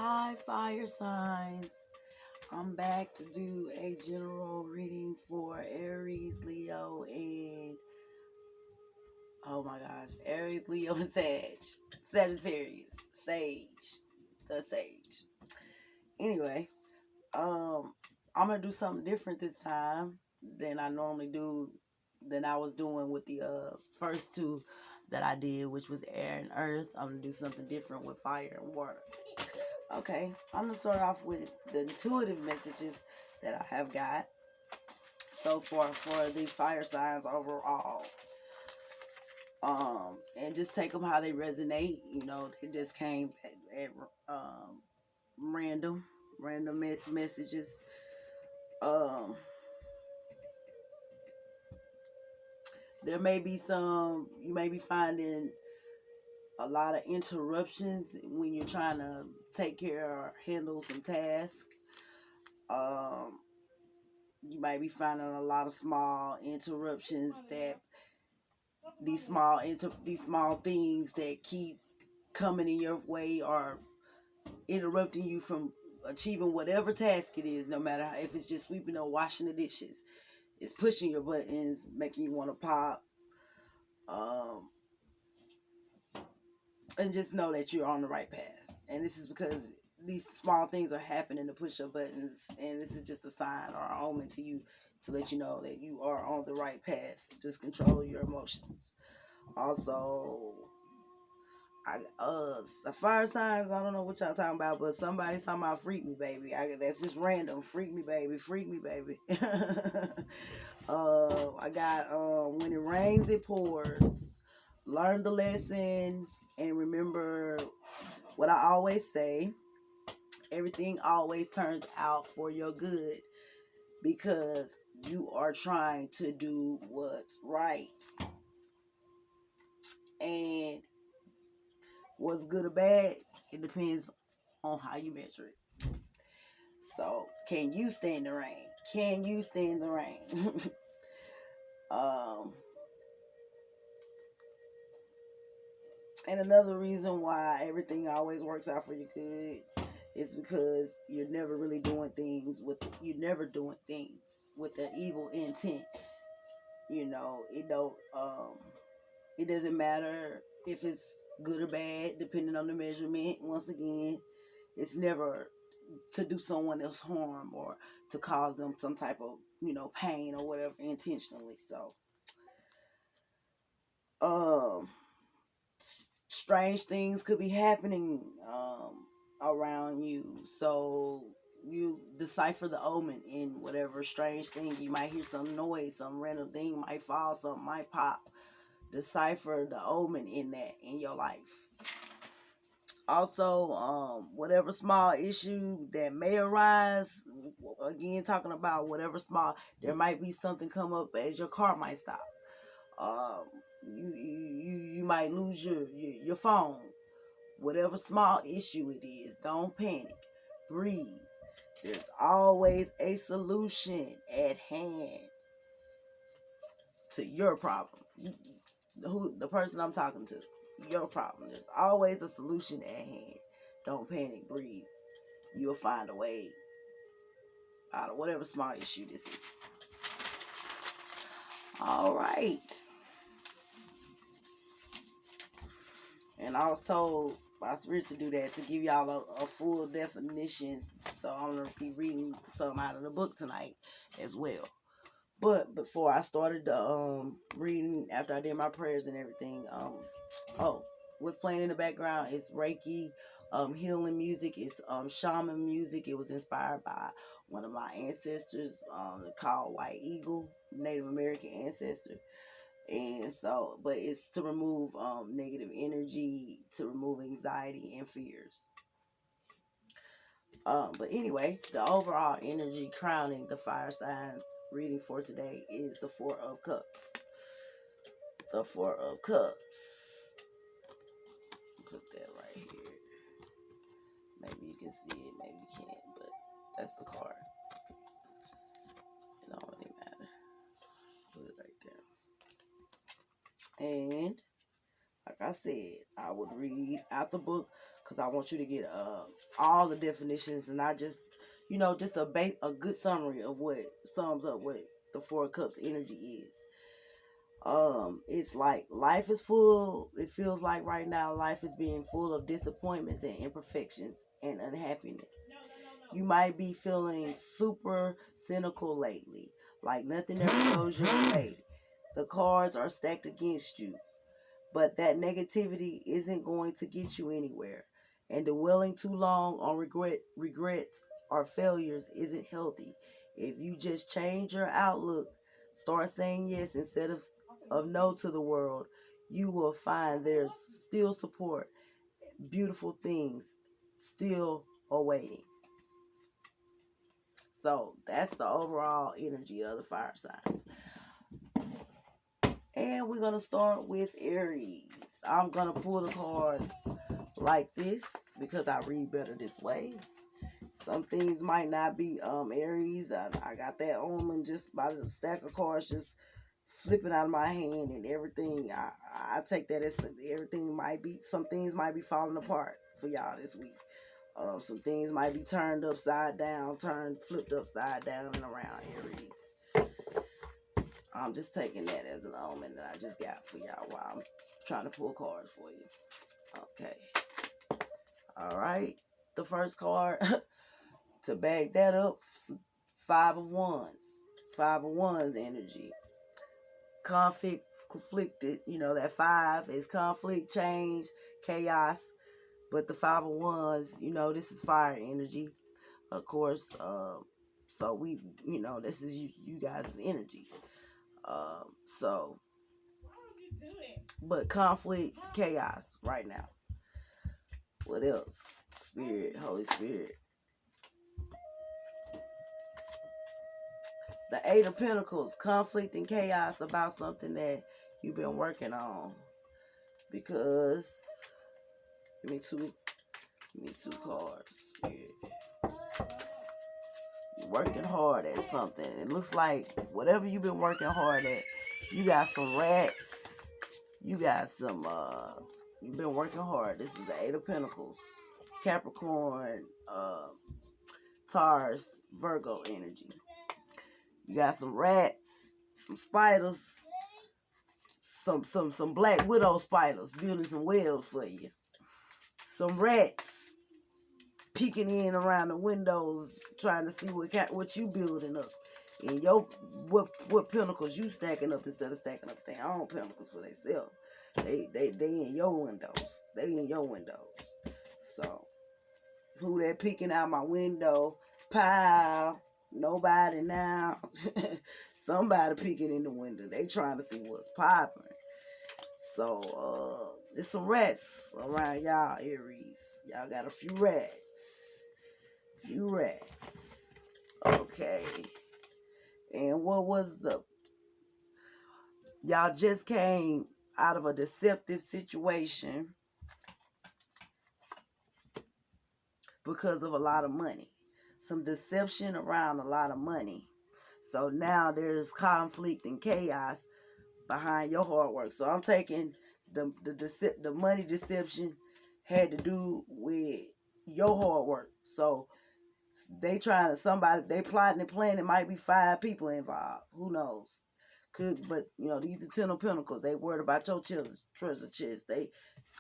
Hi, fire signs. I'm back to do a general reading for Aries, Leo, and oh my gosh, Aries, Leo, and Sagittarius, the Sage. Anyway, I'm gonna do something different this time than I normally do, than I was doing with the first two that I did, which was air and earth. I'm gonna do something different with fire and water. Okay, I'm gonna start off with the intuitive messages that I have got so far for the fire signs overall. And just take them how they resonate. You know, they just came at random messages. There may be you may be finding a lot of interruptions when you're trying to take care or handle some tasks. You might be finding a lot of small interruptions that these small things that keep coming in your way or interrupting you from achieving whatever task it is, no matter if it's just sweeping or washing the dishes. It's pushing your buttons, making you want to pop. And just know that you're on the right path. And this is because these small things are happening to push your buttons, and this is just a sign or an omen to you to let you know that you are on the right path. Just control your emotions. Also, the fire signs, I don't know what y'all talking about, but somebody's talking about freak me, baby. That's just random. Freak me, baby. Freak me, baby. I got when it rains, it pours. Learn the lesson and remember what I always say. Everything always turns out for your good because you are trying to do what's right. And what's good or bad, it depends on how you measure it. So, can you stand the rain? Can you stand the rain? And another reason why everything always works out for your good is because you're never doing things with an evil intent. You know, it doesn't matter if it's good or bad, depending on the measurement. Once again, it's never to do someone else harm or to cause them some type of, pain or whatever intentionally. So, strange things could be happening around you. So you decipher the omen in whatever strange thing. You might hear some noise, some random thing might fall, something might pop. Decipher the omen in that in your life. Also, whatever small issue that may arise, again talking about whatever small, there might be something come up as your car might stop. You might lose your phone. Whatever small issue it is, don't panic. Breathe. There's always a solution at hand to your problem. The person I'm talking to, your problem. There's always a solution at hand. Don't panic. Breathe. You'll find a way out of whatever small issue this is. All right. And I was told by Spirit to do that, to give y'all a full definition. So I'm going to be reading some out of the book tonight as well. But before I started the reading, after I did my prayers and everything, what's playing in the background is Reiki, healing music. It's shaman music. It was inspired by one of my ancestors called White Eagle, Native American ancestor. And so, but it's to remove negative energy, to remove anxiety and fears. But anyway, the overall energy crowning the fire signs reading for today is the Four of Cups. The Four of Cups. Put that right here. Maybe you can see it, maybe you can't, but that's the card. It don't really matter. Put it right there. And I like I said, I would read out the book because I want you to get all the definitions and not just, just a good summary of what sums up what the Four of Cups energy is. It's like life is full. It feels like right now life is being full of disappointments and imperfections and unhappiness. You might be feeling super cynical lately, like nothing ever goes your way. The cards are stacked against you, but that negativity isn't going to get you anywhere. And dwelling too long on regrets or failures isn't healthy. If you just change your outlook, start saying yes instead of no to the world, you will find there's still support, beautiful things still awaiting. So that's the overall energy of the fire signs. And we're going to start with Aries. I'm going to pull the cards like this because I read better this way. Some things might not be Aries. I got that Omen just by the stack of cards just flipping out of my hand, and everything. I take that as everything might be, some things might be falling apart for y'all this week. Some things might be turned upside down, flipped upside down and around, Aries. I'm just taking that as an omen that I just got for y'all while I'm trying to pull cards for you. Okay. All right. The first card to back that up, Five of Wands. Five of Wands energy. Conflicted. That five is conflict, change, chaos. But the Five of Wands, this is fire energy. Of course, so we, this is you guys' energy. But conflict, chaos right now. What else? Spirit, Holy Spirit. The Eight of Pentacles, conflict and chaos about something that you've been working on. Because, give me two cards, Spirit. Working hard at something. It looks like whatever you've been working hard at, you got some rats. You got some, you've been working hard. This is the Eight of Pentacles. Capricorn, Taurus, Virgo energy. You got some rats, some spiders, some black widow spiders building some webs for you. Some rats peeking in around the windows trying to see what you building up. And what pentacles you stacking up instead of stacking up their own pentacles for themselves. They in your windows. They in your windows. So who that peeking out my window? Pow. Nobody now. Somebody peeking in the window. They trying to see what's popping. So there's some rats around y'all, Aries. Y'all got a few rats. Okay. And what was y'all just came out of a deceptive situation because of a lot of money. Some deception around a lot of money. So now there's conflict and chaos behind your hard work. So I'm taking the money deception had to do with your hard work. So they plotting and planning. Might be 5 people involved. Who knows? But these are 10 of Pentacles. They worried about your treasure chest. They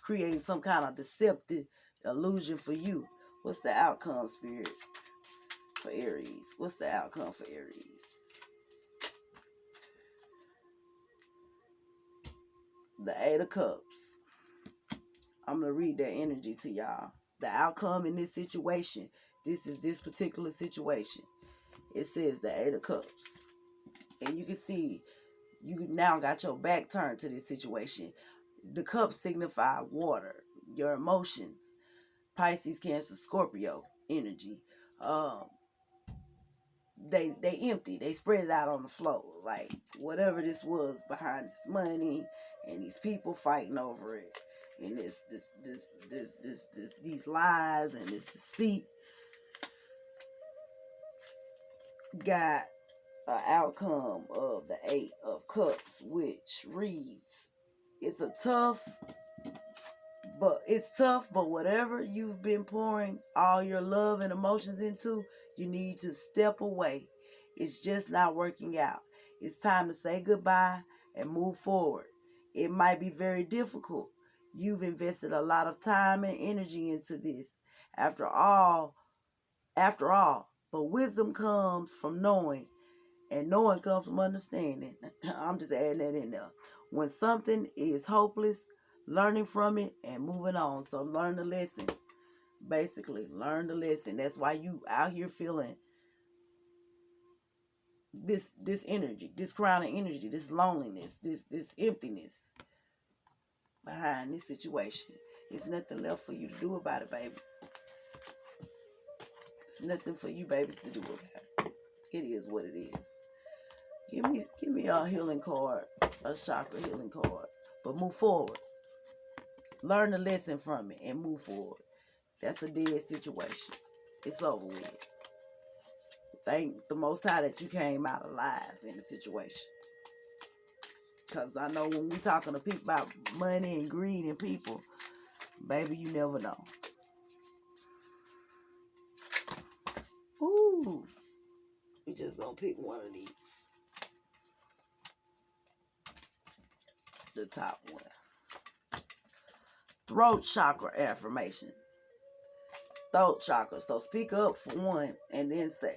create some kind of deceptive illusion for you. What's the outcome, Spirit, for Aries? What's the outcome for Aries? The Eight of Cups. I'm going to read that energy to y'all. The outcome in this situation. This particular situation. It says the Eight of Cups. And you can see you now got your back turned to this situation. The cups signify water, your emotions. Pisces, Cancer, Scorpio energy. They empty. They spread it out on the floor. Like whatever this was behind this money and these people fighting over it. And these lies and this deceit got an outcome of the Eight of Cups, which reads, it's a tough But it's tough, but whatever you've been pouring all your love and emotions into, you need to step away. It's just not working out. It's time to say goodbye and move forward. It might be very difficult. You've invested a lot of time and energy into this. After all, but wisdom comes from knowing, and knowing comes from understanding. I'm just adding that in there. When something is hopeless, learning from it and moving on. So learn the lesson. Basically, learn the lesson. That's why you out here feeling this energy, this crowded energy, this loneliness, this emptiness behind this situation. It's nothing left for you to do about it, babies. It's nothing for you babies to do about it. It is what it is. Give me a healing card, a chakra healing card. But move forward. Learn the lesson from it and move forward. That's a dead situation. It's over with. Thank the Most High that you came out alive in the situation. Because I know when we talking to people about money and greed and people, baby, you never know. Ooh. We just gonna pick one of these. The top one. Throat chakra affirmations. Throat chakra. So speak up for one and then say,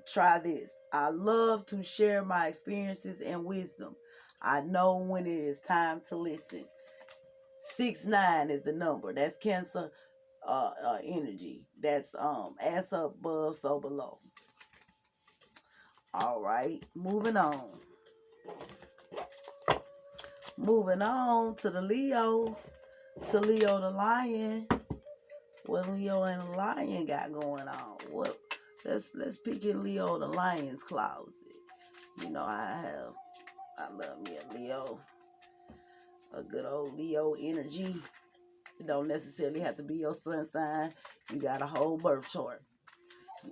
try this. I love to share my experiences and wisdom. I know when it is time to listen. 6-9 is the number. That's Cancer energy. That's as above, so below. All right, moving on. Moving on to the Leo. To Leo the Lion. What Leo and the Lion got going on? What? Let's pick in Leo the Lion's closet. You know I love me a Leo. A good old Leo energy. It don't necessarily have to be your sun sign. You got a whole birth chart.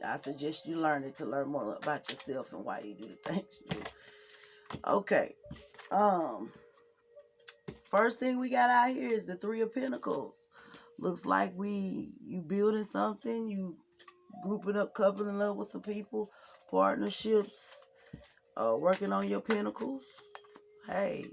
I suggest you learn it to learn more about yourself and why you do the things you do. Okay. First thing we got out here is the Three of Pentacles. Looks like you building something, you grouping up, coupling up with some people, partnerships, working on your pentacles. Hey,